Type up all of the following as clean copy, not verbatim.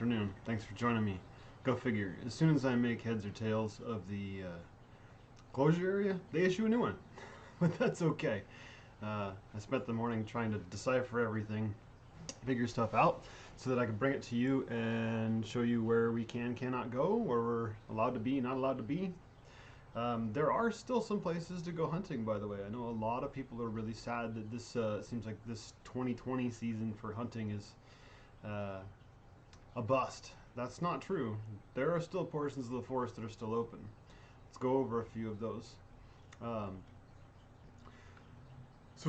afternoon. Thanks for joining me. Go figure. As soon as I make heads or tails of the closure area, they issue a new one. But that's okay. I spent the morning trying to decipher everything, figure stuff out, so that I can bring it to you and show you where we cannot go, where we're allowed to be, not allowed to be. There are still some places to go hunting, by the way. I know a lot of people are really sad that this seems like this 2020 season for hunting is a bust. That's not true. There are still portions of the forest that are still open. Let's go over a few of those. So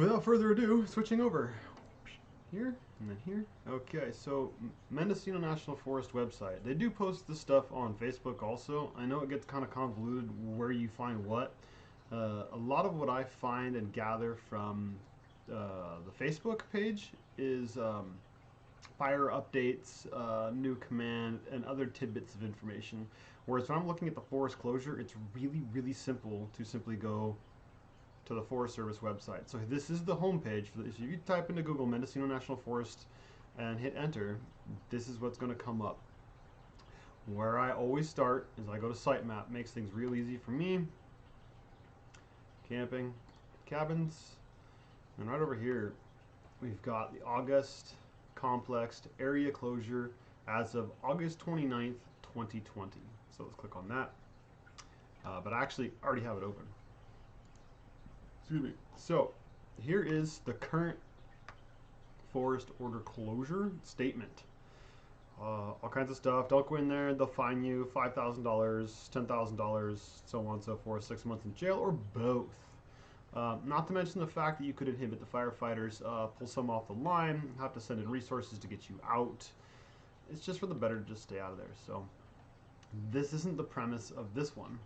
without further ado, switching over here and then here. Okay, so Mendocino National Forest website. They do post this stuff on Facebook also. I know it gets kind of convoluted where you find what. A lot of what I find and gather from the Facebook page is fire updates, new command, and other tidbits of information. Whereas when I'm looking at the forest closure, it's really simple to simply go to the Forest Service website. So this is the home page for this. If you type into Google Mendocino National Forest and hit enter, this is what's going to come up. Where I always start is I go to sitemap. Makes things real easy for me. Camping, cabins, and right over here we've got the August complex area closure as of August 29th, 2020. So let's click on that. But I actually already have it open. Excuse me. So here is the current forest order closure statement. All kinds of stuff. Don't go in there. They'll fine you $5,000, $10,000, so on and so forth, 6 months in jail, or both. Not to mention the fact that you could inhibit the firefighters, pull some off the line, have to send in resources to get you out. It's just for the better to just stay out of there. So this isn't the premise of this one.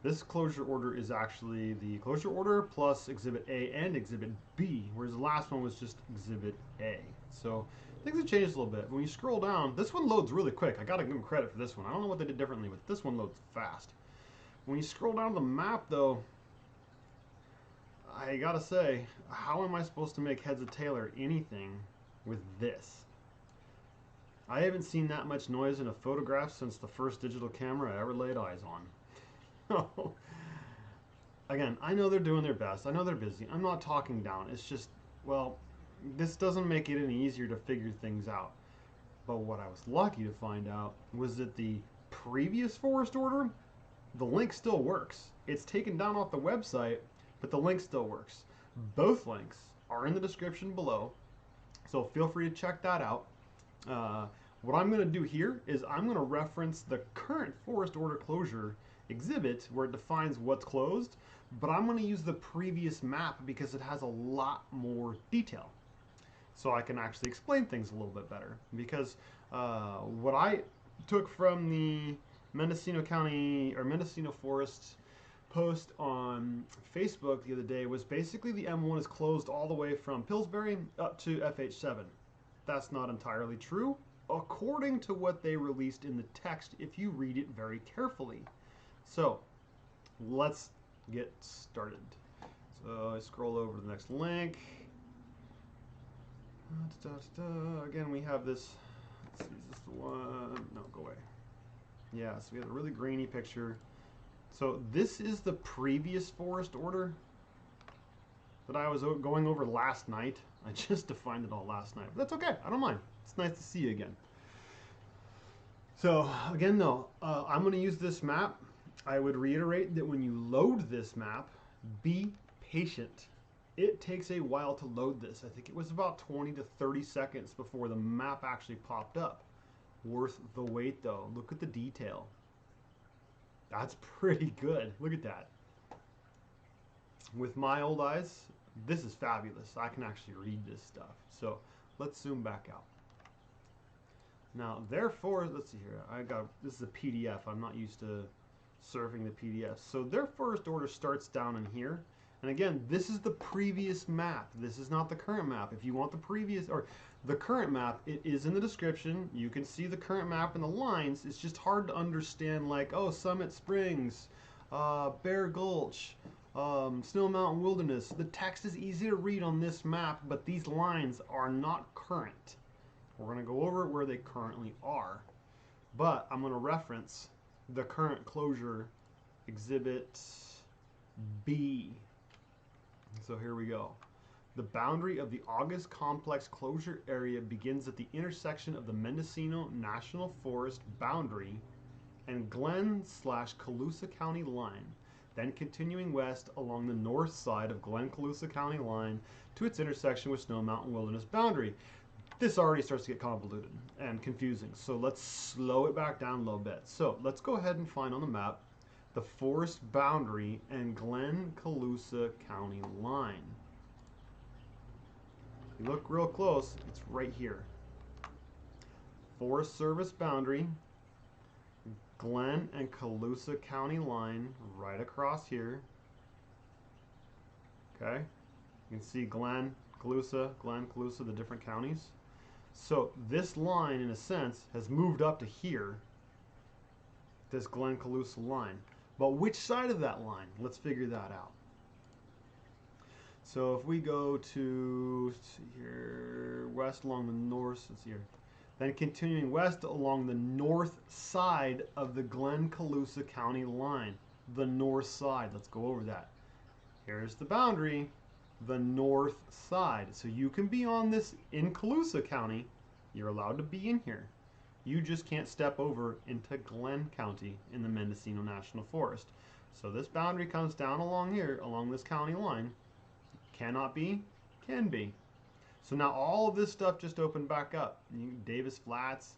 This closure order is actually the closure order plus Exhibit A and Exhibit B, whereas the last one was just Exhibit A. So things have changed a little bit. When you scroll down, this one loads really quick. I gotta give them credit for this one. I don't know what they did differently, but this one loads fast. When you scroll down the map, though, I gotta say, how am I supposed to make heads or tail or anything with this? I haven't seen that much noise in a photograph since the first digital camera I ever laid eyes on. Again, I know they're doing their best. I know they're busy. I'm not talking down. It's just, well, this doesn't make it any easier to figure things out. But what I was lucky to find out was that the previous forest order, the link still works. It's taken down off the website, but the link still works. Both links are in the description below, so feel free to check that out. What I'm going to do here is I'm going to reference the current forest order closure exhibit where it defines what's closed, but I'm going to use the previous map because it has a lot more detail. So I can actually explain things a little bit better. Because what I took from the Mendocino County or Mendocino Forest post on Facebook the other day was basically the M1 is closed all the way from Pillsbury up to FH7. That's not entirely true, according to what they released in the text if you read it very carefully. So let's get started. So I scroll over to the next link. Again, we have this. Let's see, is this the one? No, go away. Yeah, so we have a really grainy picture. So this is the previous forest order that I was going over last night. I just defined it all last night, but that's okay. I don't mind. It's nice to see you again. So again, though, I'm going to use this map. I would reiterate that when you load this map, be patient. It takes a while to load this. I think it was about 20 to 30 seconds before the map actually popped up. Worth the wait, though. Look at the detail. That's pretty good. Look at that. With my old eyes, this is fabulous. I can actually read this stuff. So let's zoom back out. Now, therefore, let's see here. This is a PDF. I'm not used to surfing the PDF. So their first order starts down in here. And again, this is the previous map. This is not the current map. If you want the previous or the current map, it is in the description. You can see the current map and the lines. It's just hard to understand, like, oh, Summit Springs, Bear Gulch, Snow Mountain Wilderness. The text is easy to read on this map, but these lines are not current. We're going to go over where they currently are. but I'm going to reference the current closure, Exhibit B. So here we go. The boundary of the August Complex closure area begins at the intersection of the Mendocino National Forest boundary and Glen/Colusa County line, then continuing west along the north side of Glen-Colusa County line to its intersection with Snow Mountain Wilderness boundary. This already starts to get convoluted and confusing, so let's slow it back down a little bit. So let's go ahead and find on the map the forest boundary and Glen-Colusa County line. If you look real close, it's right here. Forest Service boundary, Glen and Colusa County line right across here. Okay, you can see Glen, Colusa, the different counties. So this line, in a sense, has moved up to here, this Glen-Colusa line. But which side of that line? Let's figure that out. So if we go to, let's see here, west along the north, let's see here, then continuing west along the north side of the Glen-Colusa County line, the north side. Let's go over that. Here's the boundary, the north side. So you can be on this in Colusa County. You're allowed to be in here. You just can't step over into Glen County in the Mendocino National Forest. So this boundary comes down along here, along this county line. Cannot be, can be. So now all of this stuff just opened back up. Davis Flats,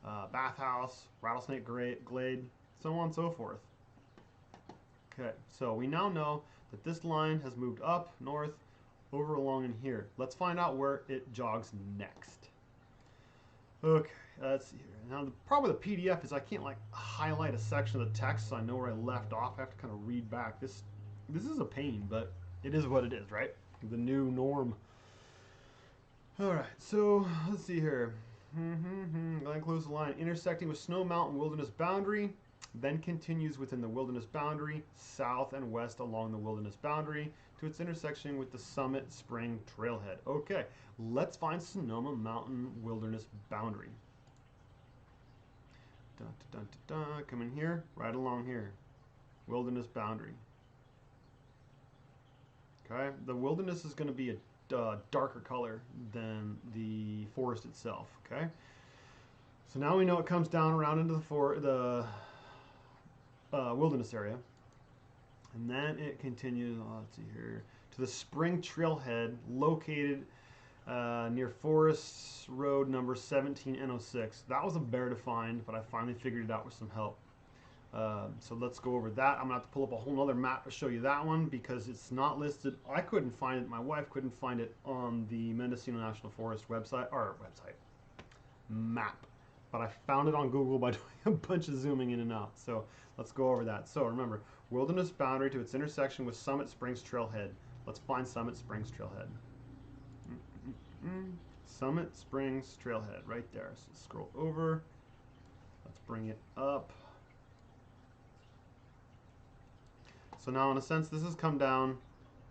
Bathhouse, Rattlesnake Glade, so on and so forth. Okay, so we now know that this line has moved up, north, over along in here. Let's find out where it jogs next. Okay, let's see here. Now the problem with the PDF is I can't like highlight a section of the text so I know where I left off. I have to kind of read back. This is a pain, but it is what it is, right? The new norm. Alright, so let's see here. Glen-Colusa line intersecting with Snow Mountain Wilderness boundary, then continues within the wilderness boundary, south and west along the wilderness boundary, to its intersection with the Summit Spring Trailhead. Okay, let's find Sonoma Mountain Wilderness boundary. Come in here, right along here. Wilderness boundary. Okay, the wilderness is going to be a darker color than the forest itself. Okay, so now we know it comes down around into the wilderness area, and then it continues. Let's see here, to the Spring Trailhead located near Forest Road number 17 and 06. That was a bear to find, but I finally figured it out with some help. So let's go over that. I'm gonna have to pull up a whole other map to show you that one because it's not listed. I couldn't find it. My wife couldn't find it on the Mendocino National Forest website map, but I found it on Google by doing a bunch of zooming in and out. So let's go over that. So remember, wilderness boundary to its intersection with Summit Springs Trailhead. Let's find Summit Springs Trailhead. Summit Springs Trailhead right there. So scroll over. Let's bring it up. So now in a sense this has come down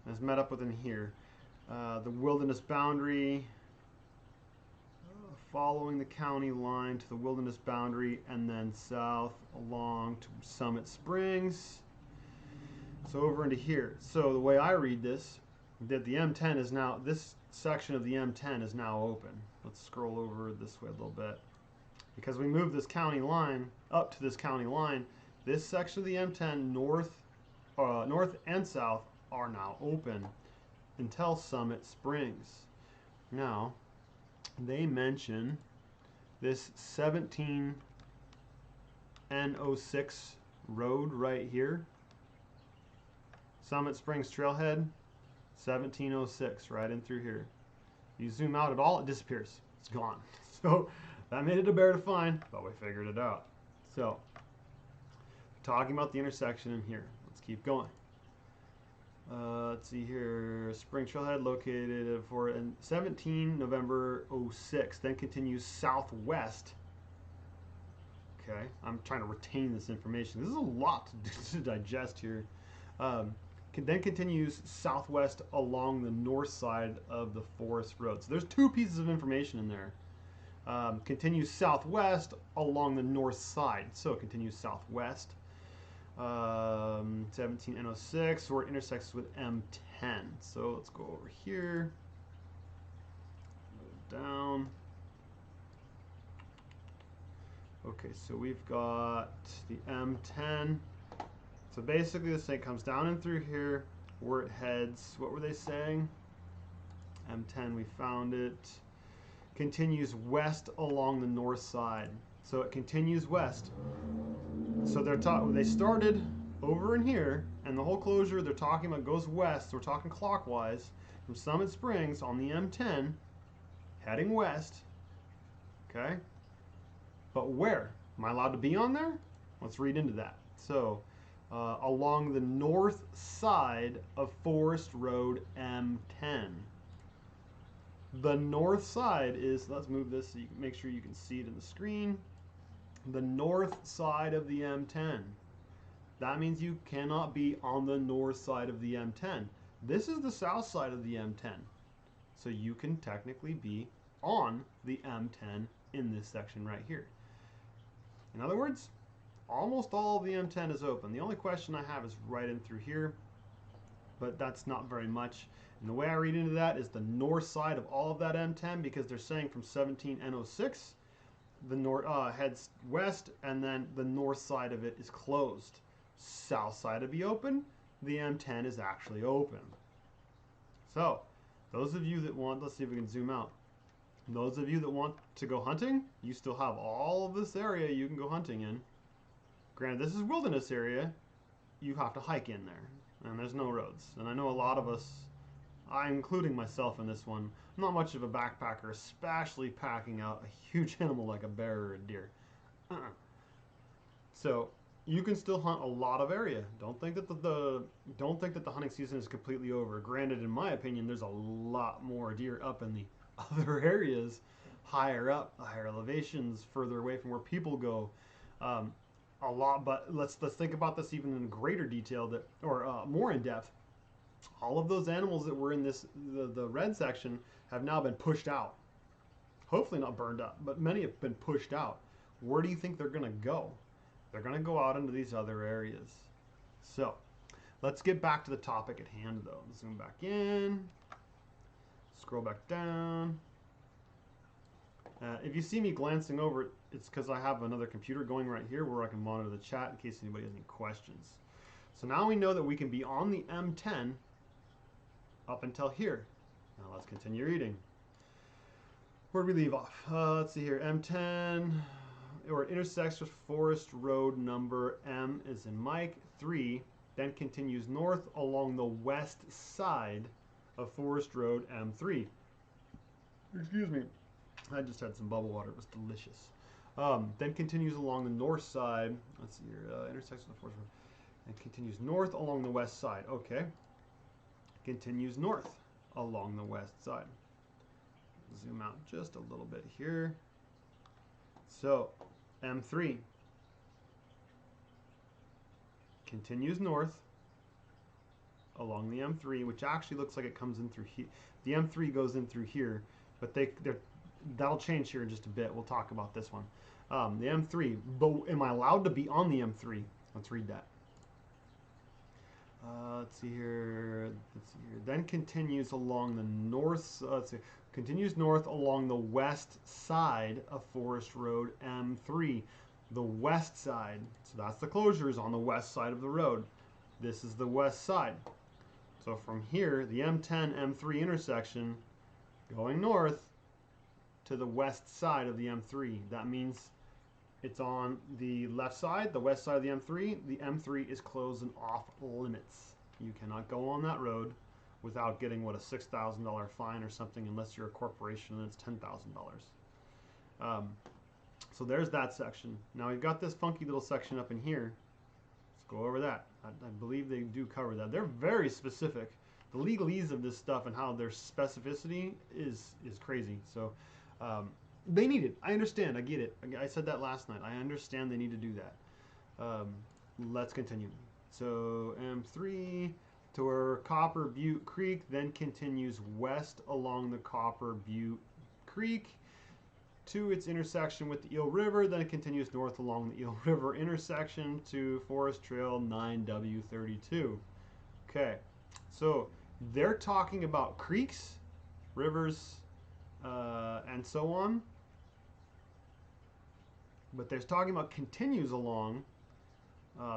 and has met up within here. The wilderness boundary, following the county line to the wilderness boundary and then south along to Summit Springs. So over into here. So the way I read this, that the M10 is now, this section of the M10 is now open. Let's scroll over this way a little bit. Because we moved this county line up to this county line, this section of the M10 north and south are now open until Summit Springs. Now, they mention this 17 and 06 road right here. Summit Springs Trailhead, 1706, right in through here. You zoom out at all, it disappears. It's gone. So that made it a bear to find, but we figured it out. So, talking about the intersection in here. Let's keep going. Let's see here. Spring Trailhead located for 17 November 06. Then continues southwest. Okay, I'm trying to retain this information. This is a lot to digest here. Then continues southwest along the north side of the Forest Road. So there's two pieces of information in there. Continues southwest along the north side. So it continues southwest. 17 and 06, where it intersects with M10. So let's go over here. Move down. Okay, so we've got the M10. So basically this thing comes down and through here where it heads. What were they saying? M10, we found it. Continues west along the north side. So it continues west. So they started over in here, and the whole closure they're talking about goes west. So we're talking clockwise from Summit Springs on the M10, heading west. Okay? But where? Am I allowed to be on there? Let's read into that. So, along the north side of Forest Road M10. The north side is, let's move this so you can make sure you can see it in the screen. The north side of the M10. That means you cannot be on the north side of the M10. This is the south side of the M10. So you can technically be on the M10 in this section right here. In other words, almost all of the M10 is open. The only question I have is right in through here, but that's not very much. And the way I read into that is the north side of all of that M10, because they're saying from 17 and 06, the north heads west, and then the north side of it is closed. South side to be open, the M10 is actually open. So, those of you that want, let's see if we can zoom out. Those of you that want to go hunting, you still have all of this area you can go hunting in. Granted, this is wilderness area. You have to hike in there, and there's no roads. And I know a lot of us, I'm including myself in this one, I'm not much of a backpacker, especially packing out a huge animal like a bear or a deer. So you can still hunt a lot of area. Don't think that don't think that the hunting season is completely over. Granted, in my opinion, there's a lot more deer up in the other areas, higher up, higher elevations, further away from where people go. A lot, but let's think about this even in greater detail, or more in depth. All of those animals that were in the red section have now been pushed out. Hopefully not burned up, but many have been pushed out. Where do you think they're going to go? They're going to go out into these other areas. So let's get back to the topic at hand, though. Zoom back in. Scroll back down. If you see me glancing over it, it's because I have another computer going right here where I can monitor the chat in case anybody has any questions. So now we know that we can be on the M10 up until here. Now let's continue reading. Where did we leave off? Let's see here. M10, or it intersects with Forest Road number M as in Mike 3, then continues north along the west side of Forest Road M3. Excuse me. I just had some bubble water. It was delicious. Then continues along the north side. Let's see here. Intersects with the Forest Road. And continues north along the west side. Okay. Continues north along the west side. Zoom out just a little bit here. So, M3 continues north along the M3, which actually looks like it comes in through here. The M3 goes in through here, but that'll change here in just a bit. We'll talk about this one. The M3, but am I allowed to be on the M3? Let's read that. Let's see here. Then continues along the north. Continues north along the west side of Forest Road M3. The west side. So that's the closures on the west side of the road. This is the west side. So from here, the M10 M3 intersection, going north to the west side of the M3. That means it's on the left side, the west side of the M3. The M3 is closed and off limits. You cannot go on that road without getting, what, a $6,000 fine or something, unless you're a corporation and it's $10,000. So there's that section. Now we've got this funky little section up in here. Let's go over that. I believe they do cover that. They're very specific. The legalese of this stuff and how their specificity is crazy. So they need it. I understand. I get it. I said that last night. I understand they need to do that. Let's continue. So M3 to where Copper Butte Creek, then continues west along the Copper Butte Creek to its intersection with the Eel River, then it continues north along the Eel River intersection to Forest Trail 9W32. Okay, so they're talking about creeks, rivers, and so on, but they're talking about continues along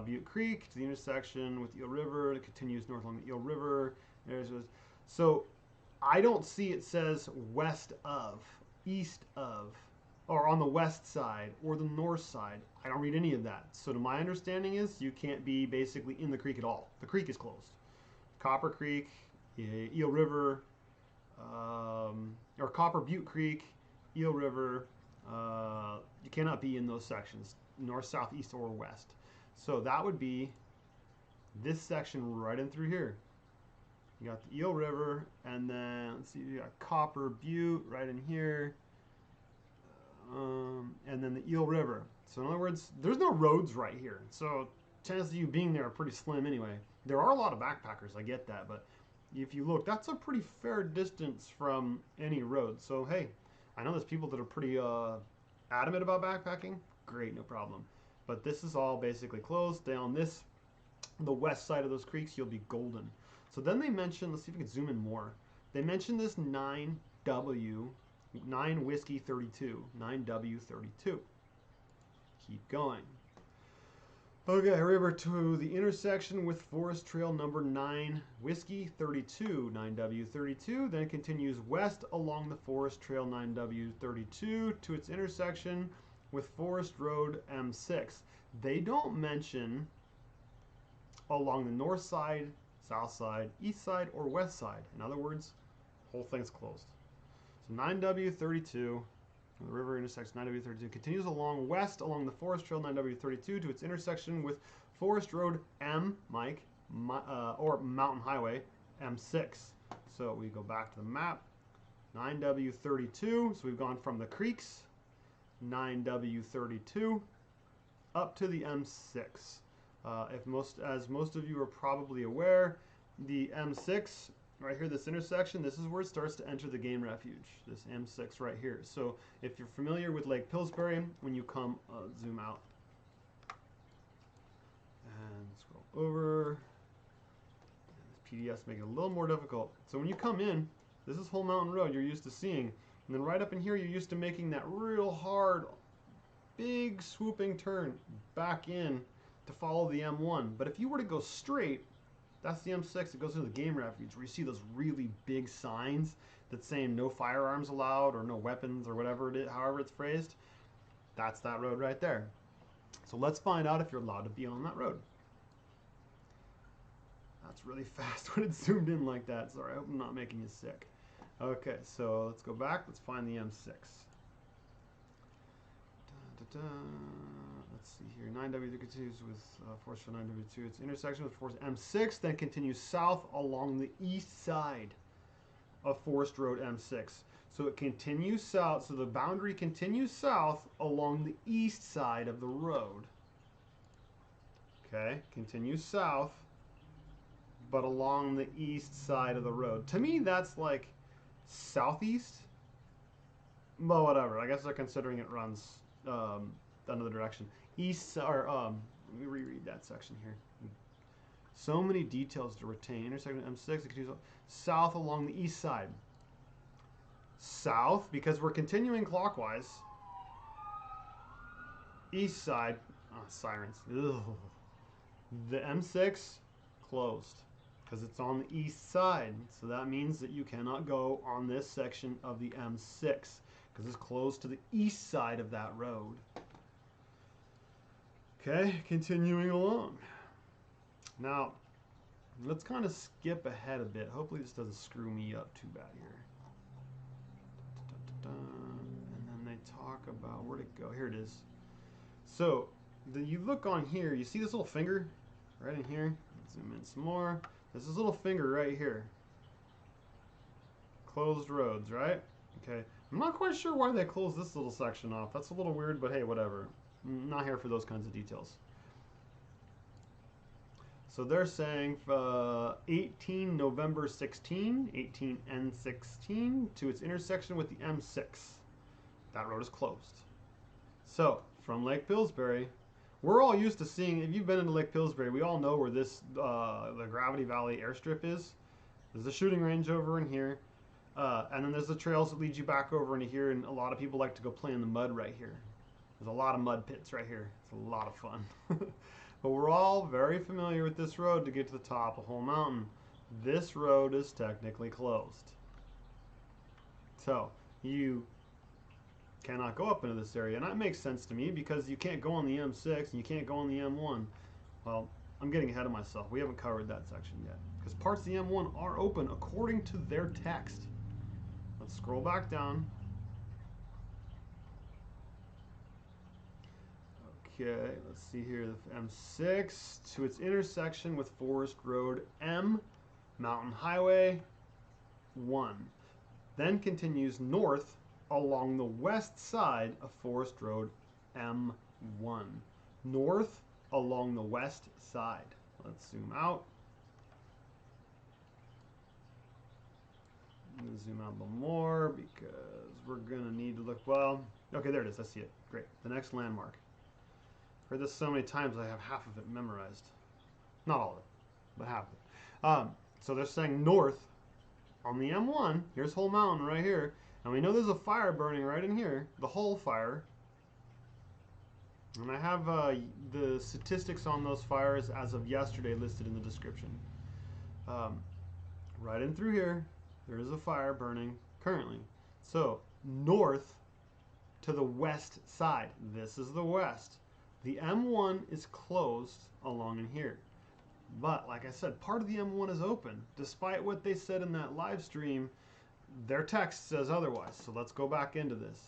Butte Creek to the intersection with Eel River. It continues north along the Eel River. So I don't see it says west of, east of, or on the west side or the north side. I don't read any of that. So to my understanding is you can't be basically in the creek at all. The creek is closed. Copper Creek, Eel River, or Copper Butte Creek, Eel River. You cannot be in those sections, north, south, east, or west. So that would be this section right in through here. You got the Eel River, and then let's see, you got Copper Butte right in here, and then the Eel River. So in other words, there's no roads right here. So chances of you being there are pretty slim anyway. There are a lot of backpackers, I get that, but if you look, that's a pretty fair distance from any road. So hey, I know there's people that are pretty adamant about backpacking. Great, no problem. But this is all basically closed. Down this, the west side of those creeks, you'll be golden. So then they mention, let's see if we can zoom in more. They mention this 9W, 9 Whiskey 32, 9W32. Keep going. Okay, river to the intersection with Forest Trail number 9 Whiskey 32, 9W32. Then it continues west along the Forest Trail 9W32 to its intersection with Forest Road M6. They don't mention along the north side, south side, east side, or west side. In other words, the whole thing's closed. So 9W32, the river intersects 9W32, continues along west along the Forest Trail 9W32 to its intersection with Forest Road M, Mike, or Mountain Highway M6. So we go back to the map, 9W32, so we've gone from the creeks, 9W32, up to the M6. As most of you are probably aware, the M6 right here, this intersection, this is where it starts to enter the game refuge. This M6 right here. So if you're familiar with Lake Pillsbury, when you come, zoom out and scroll over. And this PDFs make it a little more difficult. So when you come in, this is Whole Mountain Road you're used to seeing. And then right up in here, you're used to making that real hard, big swooping turn back in to follow the M1. But if you were to go straight, that's the M6. It goes into the game refuge where you see those really big signs that saying no firearms allowed or no weapons or whatever it is, however it's phrased. That's that road right there. So let's find out if you're allowed to be on that road. That's really fast when it's zoomed in like that. Sorry, I hope I'm not making you sick. Okay, so let's go back. Let's find the M6. Let's see here. 9W continues with Forest Trail 9W2. Its intersection with Forest M6 then continues south along the east side of Forest Road M6. So it continues south. So the boundary continues south along the east side of the road. Okay, continues south, but along the east side of the road. To me, that's like southeast. Well, whatever. I guess they're considering it runs another direction. East, or let me reread that section here. So many details to retain. Intersection M6, it continues south along the east side. South, because we're continuing clockwise. East side, sirens. Ugh. The M6 closed because it's on the east side. So that means that you cannot go on this section of the M6 because it's closed to the east side of that road. Okay, continuing along. Now, let's kind of skip ahead a bit. Hopefully this doesn't screw me up too bad here. And then they talk about, where'd it go? Here it is. So, you look on here, you see this little finger right in here? Zoom in some more. There's this little finger right here. Closed roads, right? Okay. I'm not quite sure why they closed this little section off. That's a little weird, but hey, whatever. I'm not here for those kinds of details. So they're saying 18 November 16, 18 N16 to its intersection with the M6. that road is closed. So from Lake Pillsbury, we're all used to seeing, if you've been into Lake Pillsbury, we all know where this, the Gravity Valley airstrip is. There's a shooting range over in here. And then there's the trails that lead you back over into here, and a lot of people like to go play in the mud right here. There's a lot of mud pits right here. It's a lot of fun. But we're all very familiar with this road to get to the top of Whole Mountain. This road is technically closed. So you cannot go up into this area, and that makes sense to me because you can't go on the M6 and you can't go on the M1. Well, I'm getting ahead of myself. We haven't covered that section yet because parts of the M1 are open according to their text. Let's scroll back down. Okay, let's see here. The M6 to its intersection with Forest Road M, Mountain Highway 1. Then continues north along the west side of Forest Road M1. North along the west side. Let's zoom out. I'm going to zoom out a little more because we're going to need to look, well, okay, there it is. I see it. Great. The next landmark. I've heard this so many times I have half of it memorized. Not all of it, but half of it. So they're saying north on the M1. Here's Whole Mountain right here. And we know there's a fire burning right in here, the whole fire. And I have the statistics on those fires as of yesterday listed in the description. Right in through here, there is a fire burning currently. So north to the west side, this is the west. The M1 is closed along in here. But like I said, part of the M1 is open. Despite what they said in that live stream, their text says otherwise. So let's go back into this.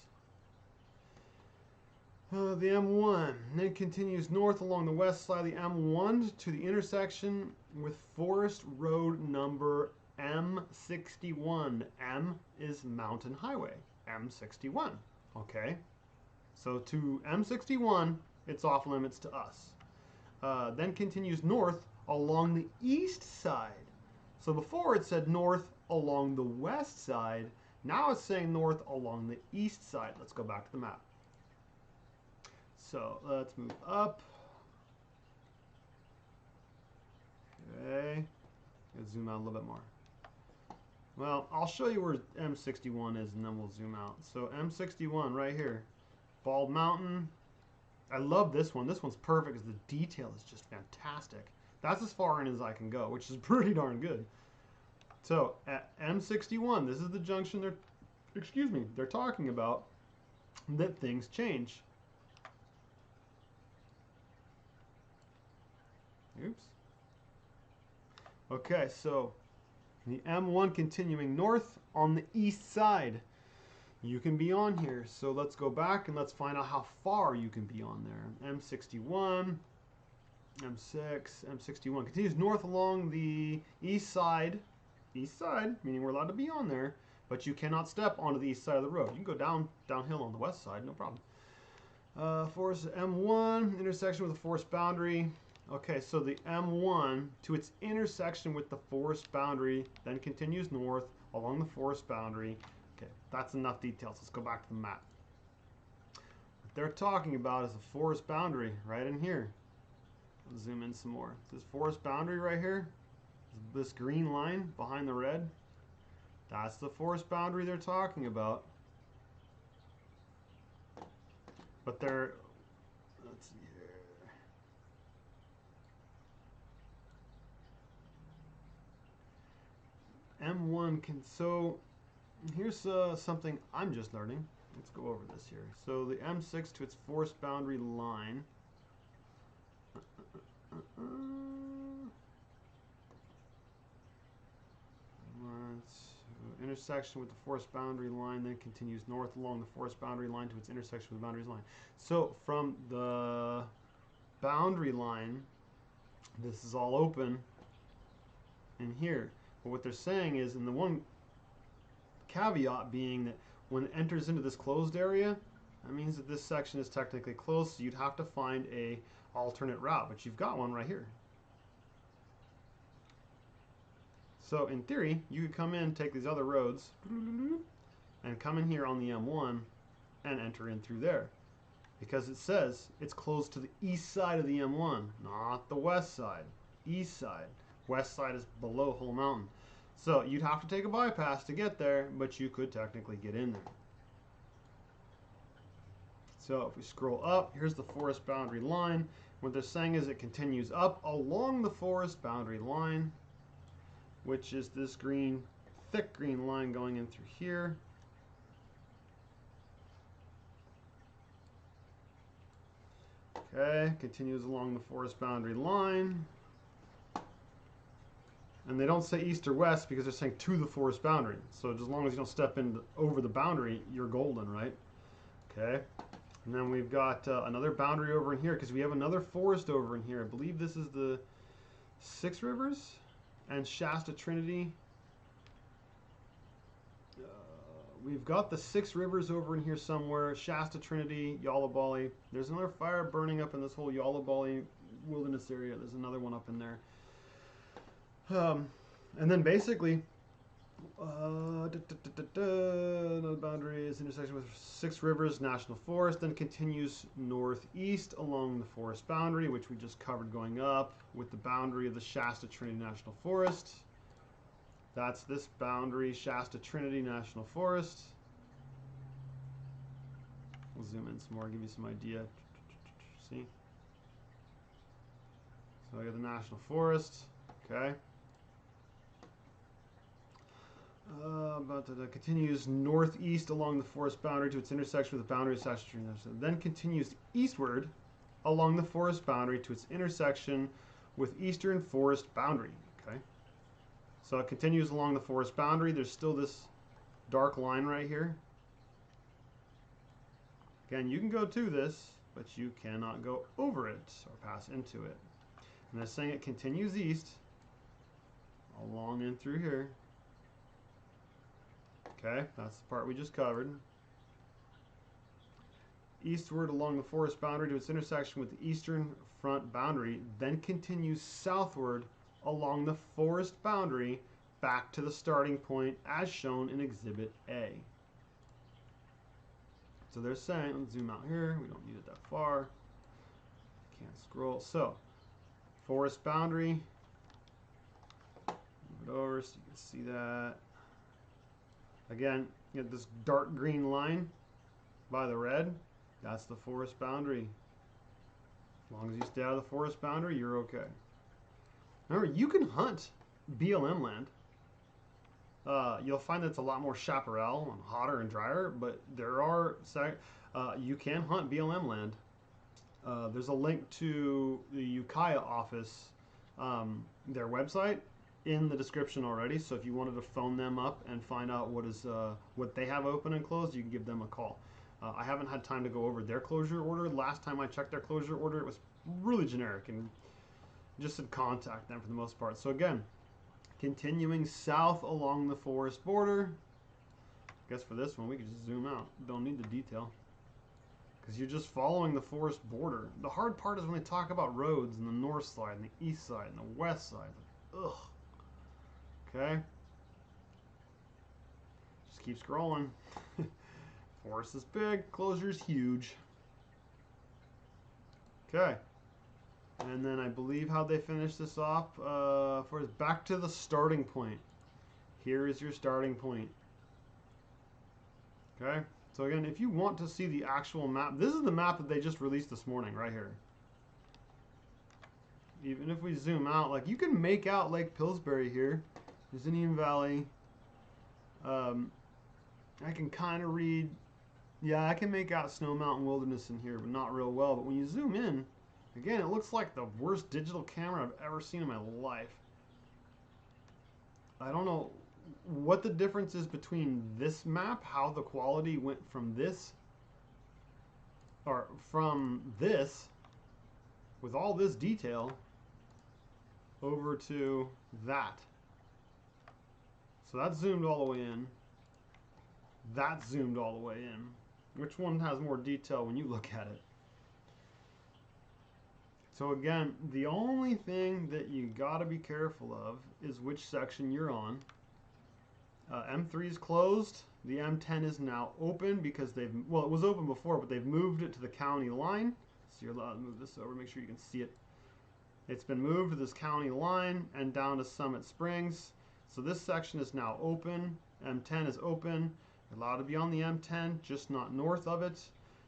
The M1 then continues north along the west side of the M1 to the intersection with Forest Road number M61. M is Mountain Highway. M61. Okay. So to M61, it's off limits to us. Then continues north along the east side. So before it said north along the west side. Now it's saying north along the east side. Let's go back to the map. So let's move up. Okay. Let's zoom out a little bit more. Well, I'll show you where M61 is and then we'll zoom out. So M61 right here. Bald Mountain. I love this one. This one's perfect because the detail is just fantastic. That's as far in as I can go, which is pretty darn good. So at M61, this is the junction they're talking about that things change. Oops. Okay, so the M1 continuing north on the east side. You can be on here. So let's go back and let's find out how far you can be on there. M61, M6, M61 continues north along the east side. East side, meaning we're allowed to be on there, but you cannot step onto the east side of the road. You can go downhill on the west side, no problem. Forest M1 intersection with the forest boundary. Okay, so the M1 to its intersection with the forest boundary then continues north along the forest boundary. Okay, that's enough details. Let's go back to the map. What they're talking about is the forest boundary right in here. Let's zoom in some more. This forest boundary right here, this green line behind the red, that's the forest boundary they're talking about. But they're, let's see here. M1 can, so here's something I'm just learning. Let's go over this here. So the M6 to its forest boundary line. Intersection with the forest boundary line then continues north along the forest boundary line to its intersection with the boundary line. So from the boundary line, this is all open in here. But what they're saying is, and the one caveat being that when it enters into this closed area, that means that this section is technically closed, so you'd have to find a alternate route, but you've got one right here. So in theory, you could come in, take these other roads, and come in here on the M1 and enter in through there. Because it says it's close to the east side of the M1, not the west side. East side. West side is below Whole Mountain. So you'd have to take a bypass to get there, but you could technically get in there. So if we scroll up, here's the forest boundary line. What they're saying is it continues up along the forest boundary line, which is this green, thick green line going in through here. Okay, continues along the forest boundary line. And they don't say east or west because they're saying to the forest boundary. So as long as you don't step in over the boundary, you're golden, right? Okay. And then we've got another boundary over in here because we have another forest over in here. I believe this is the Six Rivers and Shasta Trinity. We've got the Six Rivers over in here somewhere. Shasta Trinity, Yalabali. There's another fire burning up in this whole Yalabali wilderness area. There's another one up in there. And then basically, the boundary is intersection with Six Rivers National Forest, then continues northeast along the forest boundary, which we just covered going up, with the boundary of the Shasta Trinity National Forest. That's this boundary, Shasta Trinity National Forest. We'll zoom in some more, give you some idea. See? So I got the National Forest, okay. Continues northeast along the forest boundary to its intersection with the boundary of Shasta Trinity National. Then continues eastward along the forest boundary to its intersection with eastern forest boundary, okay. So it continues along the forest boundary. There's still this dark line right here. Again, you can go to this, but you cannot go over it or pass into it. And they're saying it continues east along in through here. Okay, that's the part we just covered. Eastward along the forest boundary to its intersection with the eastern front boundary, then continues southward along the forest boundary back to the starting point as shown in Exhibit A. So they're saying, let's zoom out here, we don't need it that far. Can't scroll. So, forest boundary, move it over so you can see that. Again, you get this dark green line by the red, that's the forest boundary. As long as you stay out of the forest boundary, you're okay. Remember, you can hunt BLM land. You'll find that it's a lot more chaparral and hotter and drier, but there are, you can hunt BLM land. There's a link to the Ukiah office, their website, in the description already. So if you wanted to phone them up and find out what they have open and closed, you can give them a call. I haven't had time to go over their closure order. Last time I checked their closure order, it was really generic and just said contact them for the most part. So again, continuing south along the forest border. I guess for this one we could just zoom out. Don't need the detail because you're just following the forest border. The hard part is when they talk about roads and the north side and the east side and the west side. Like, ugh. Okay. Just keep scrolling. Forest is big, closure is huge. Okay. And then I believe how they finish this off for back to the starting point. Here is your starting point. Okay. So again, if you want to see the actual map, this is the map that they just released this morning right here. Even if we zoom out, like you can make out Lake Pillsbury here. There's Indian Valley. I can kind of read. Yeah, I can make out Snow Mountain Wilderness in here, but not real well. But when you zoom in, again, it looks like the worst digital camera I've ever seen in my life. I don't know what the difference is between this map, how the quality went from this, or from this, with all this detail, over to that. So that's zoomed all the way in. That's zoomed all the way in. Which one has more detail when you look at it? So again, the only thing that you gotta be careful of is which section you're on. M3 is closed. The M10 is now open because well, it was open before, but they've moved it to the county line. So you're allowed to move this over, make sure you can see it. It's been moved to this county line and down to Summit Springs. So this section is now open. M10 is open. You're allowed to be on the M10, just not north of it.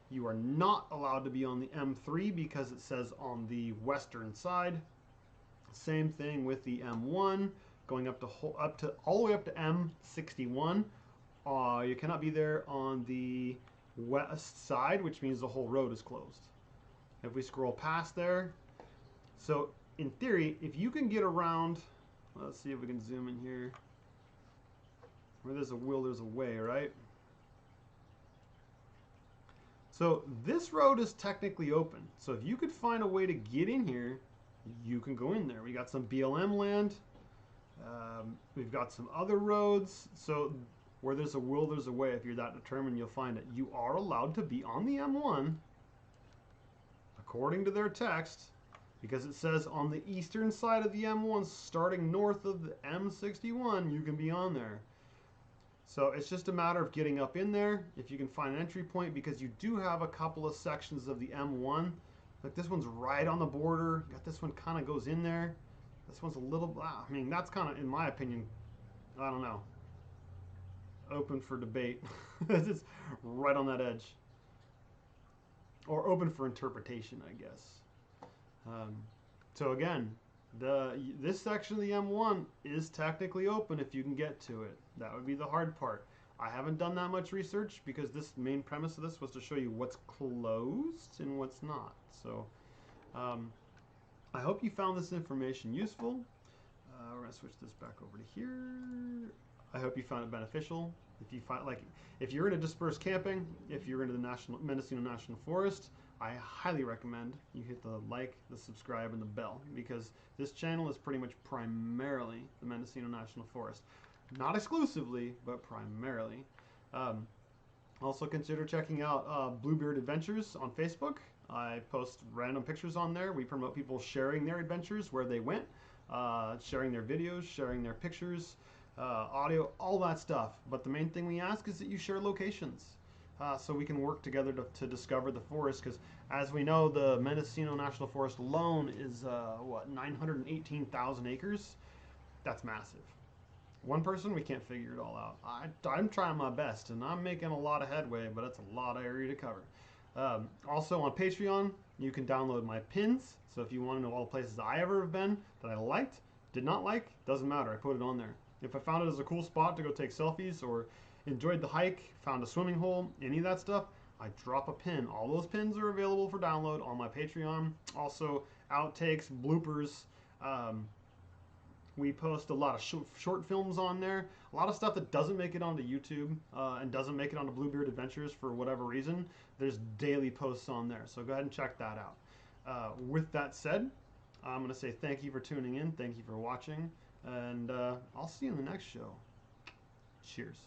You are not allowed to be on the M3 because it says on the western side. Same thing with the M1, going up to all the way up to M61. You cannot be there on the west side, which means the whole road is closed. If we scroll past there, so in theory, if you can get around, let's see if we can zoom in here. Where there's a will, there's a way, right? So this road is technically open. So if you could find a way to get in here, you can go in there. We got some BLM land. We've got some other roads. So where there's a will, there's a way. If you're that determined, you'll find it. You are allowed to be on the M1, according to their text, because it says on the eastern side of the M1, starting north of the M61, you can be on there. So it's just a matter of getting up in there, if you can find an entry point, because you do have a couple of sections of the M1. Like this one's right on the border. Got this one kind of goes in there. This one's a little, I mean, that's kind of, in my opinion, I don't know, open for debate. It's right on that edge. Or open for interpretation, I guess. So again, this section of the M1 is technically open if you can get to it. That would be the hard part. I haven't done that much research because this main premise of this was to show you what's closed and what's not. So I hope you found this information useful. We're gonna switch this back over to here. I hope you found it beneficial. If you find, like, if you're into dispersed camping, if you're into the Mendocino National Forest, I highly recommend you hit the like, the subscribe, and the bell, because this channel is pretty much primarily the Mendocino National Forest. Not exclusively, but primarily. Also consider checking out Bluebeard Adventures on Facebook. I post random pictures on there. We promote people sharing their adventures, where they went, sharing their videos, sharing their pictures, audio, all that stuff. But the main thing we ask is that you share locations. So we can work together to discover the forest, because as we know, the Mendocino National Forest alone is, 918,000 acres? That's massive. One person, we can't figure it all out. I'm trying my best, and I'm making a lot of headway, but it's a lot of area to cover. Also on Patreon, you can download my pins, so if you want to know all the places I ever have been that I liked, did not like, doesn't matter, I put it on there. If I found it as a cool spot to go take selfies, or enjoyed the hike, found a swimming hole, any of that stuff, I drop a pin. All those pins are available for download on my Patreon. Also, outtakes, bloopers. We post a lot of short films on there. A lot of stuff that doesn't make it onto YouTube and doesn't make it onto Bluebeard Adventures for whatever reason. There's daily posts on there, so go ahead and check that out. With that said, I'm going to say thank you for tuning in. Thank you for watching. And I'll see you in the next show. Cheers.